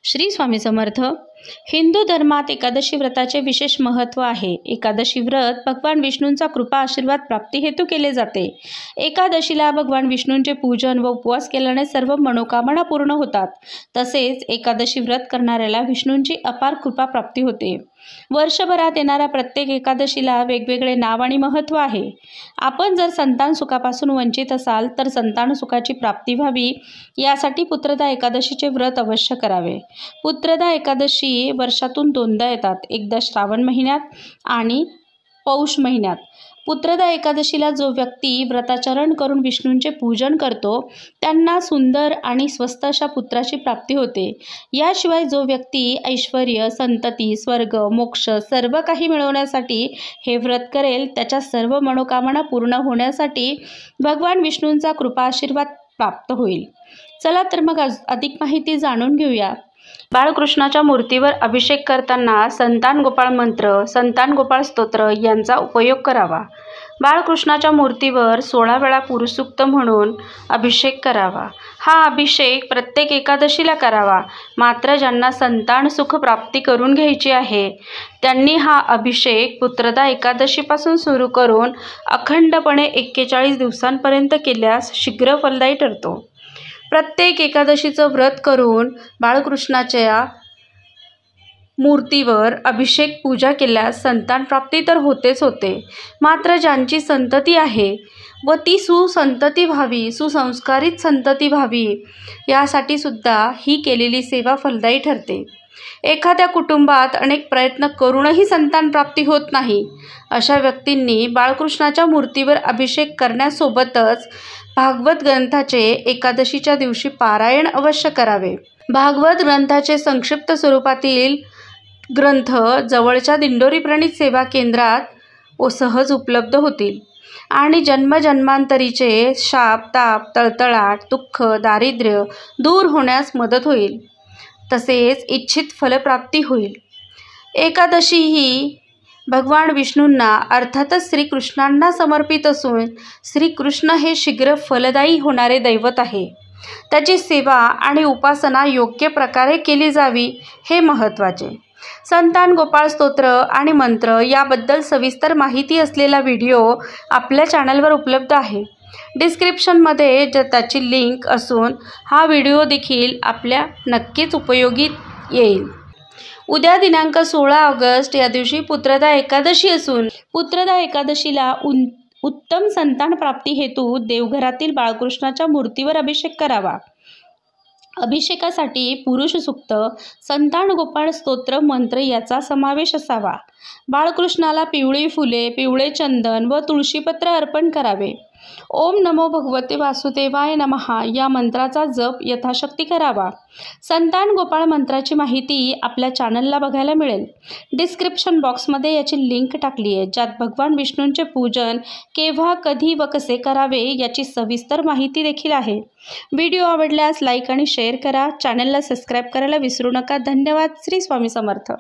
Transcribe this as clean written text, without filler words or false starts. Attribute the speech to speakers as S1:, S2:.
S1: श्री स्वामी समर्थ। हिंदू धर्मात एकादशी व्रताचे विशेष महत्त्व आहे। एकादशी व्रत भगवान विष्णूंचा कृपा आशीर्वाद प्राप्ती हेतू केले जाते। एकादशीला भगवान विष्णूंचे पूजन व उपवास केल्याने सर्व मनोकामना पूर्ण होतात। तसेच एकादशी व्रत करणाऱ्याला विष्णूंची अपार कृपा प्राप्ती होते। वर्षभरात येणाऱ्या प्रत्येक एकादशीला वेगवेगळे नाव आणि महत्त्व आहे। आपण जर संतान सुखापासून वंचित असाल तर संतान सुखाची प्राप्ती व्हावी यासाठी पुत्रदा एकादशीचे व्रत अवश्य करावे। पुत्रदा एकादशी वर्षातून दोनदा येतात, एकदा श्रावण महिन्यात आणि पौष महिन्यात। पुत्रदा एकादशीला जो व्यक्ती व्रताचरण करून विष्णूंचे पूजन करतो त्यांना सुंदर आणि स्वस्त अशा पुत्राची प्राप्ती होते। याशिवाय जो व्यक्ती ऐश्वर्य, संतती, स्वर्ग, मोक्ष सर्व काही मिळवण्यासाठी हे व्रत करेल त्याच्या सर्व मनोकामना पूर्ण होण्यासाठी भगवान विष्णूंचा कृपा आशीर्वाद प्राप्त होईल। चला तर मग अधिक माहिती जाणून घेऊया। बाळकृष्णाच्या मूर्तीवर अभिषेक करताना संतान गोपाळ मंत्र, संतान गोपाळ स्तोत्र यांचा उपयोग करावा। बाळकृष्णाच्या मूर्तीवर 16 वेळा पुरुषसूक्त म्हणून अभिषेक करावा। हा अभिषेक प्रत्येक एकादशीला करावा। मात्र ज्यांना संतान सुख प्राप्ती करून घ्यायची आहे त्यांनी हा अभिषेक पुत्रदा एकादशीपासून सुरू करून अखंडपणे 41 दिवसांपर्यंत केल्यास शीघ्र फलदायी ठरतो। प्रत्येक एकादशीचं व्रत करून बाळकृष्णाच्या मूर्तीवर अभिषेक पूजा केल्यास संतान प्राप्ती तर होतेच होते। मात्र ज्यांची संतती आहे व ती सुसंतती व्हावी, सुसंस्कारित संतती व्हावी यासाठी सुद्धा ही केलेली सेवा फलदायी ठरते। एखाद्या कुटुंबात अनेक प्रयत्न करूनही संतान प्राप्ती होत नाही अशा व्यक्तींनी बाळकृष्णाच्या मूर्तीवर अभिषेक करण्यासोबतच भागवत ग्रंथाचे एकादशीच्या दिवशी पारायण अवश्य करावे। भागवत ग्रंथाचे संक्षिप्त स्वरूपातील ग्रंथ जवळच्या दिंडोरी प्रणीत सेवा केंद्रात सहज उपलब्ध होतील आणि जन्मजन्मांतरीचे शाप, ताप, तळतळाट, दुःख, दारिद्र्य दूर होण्यास मदत होईल। तसेच इच्छित फलप्राप्ती होईल। एकादशी ही भगवान विष्णूंना अर्थातच श्रीकृष्णांना समर्पित असून श्रीकृष्ण हे शीघ्र फलदायी होणारे दैवत आहे। त्याची सेवा आणि उपासना योग्य प्रकारे केली जावी हे महत्त्वाचे। संतान गोपाळ स्तोत्र आणि मंत्र याबद्दल सविस्तर माहिती असलेला व्हिडिओ आपल्या चॅनलवर उपलब्ध आहे। डिस्क्रिप्शनमध्ये त्याची लिंक असून हा व्हिडिओ देखील आपल्या नक्कीच उपयोगी येईल। उद्या दिनांक 16 ऑगस्ट या दिवशी पुत्रदा एकादशी असून पुत्रदा एकादशीला उत्तम संतान प्राप्ती हेतू देवघरातील बाळकृष्णाच्या मूर्तीवर अभिषेक करावा। अभिषेकासाठी पुरुष सूक्त, संतान गोपाळ स्तोत्र मंत्र याचा समावेश असावा। बाळकृष्णाला पिवळी फुले, पिवळे चंदन व तुळशीपत्र अर्पण करावे। ओम नमो भगवते वासुदेवाय नमः या मंत्राचा जप यथाशक्ती करावा। संतान गोपाळ मंत्राची माहिती आपल्या चॅनलला बघायला मिळेल। डिस्क्रिप्शन बॉक्समध्ये याची लिंक टाकली आहे ज्यात भगवान विष्णूंचे पूजन केव्हा, कधी व कसे करावे याची सविस्तर माहिती देखील आहे। व्हिडिओ आवडल्यास लाईक आणि शेअर करा। चॅनलला सबस्क्राईब करायला विसरू नका। धन्यवाद। श्री स्वामी समर्थ।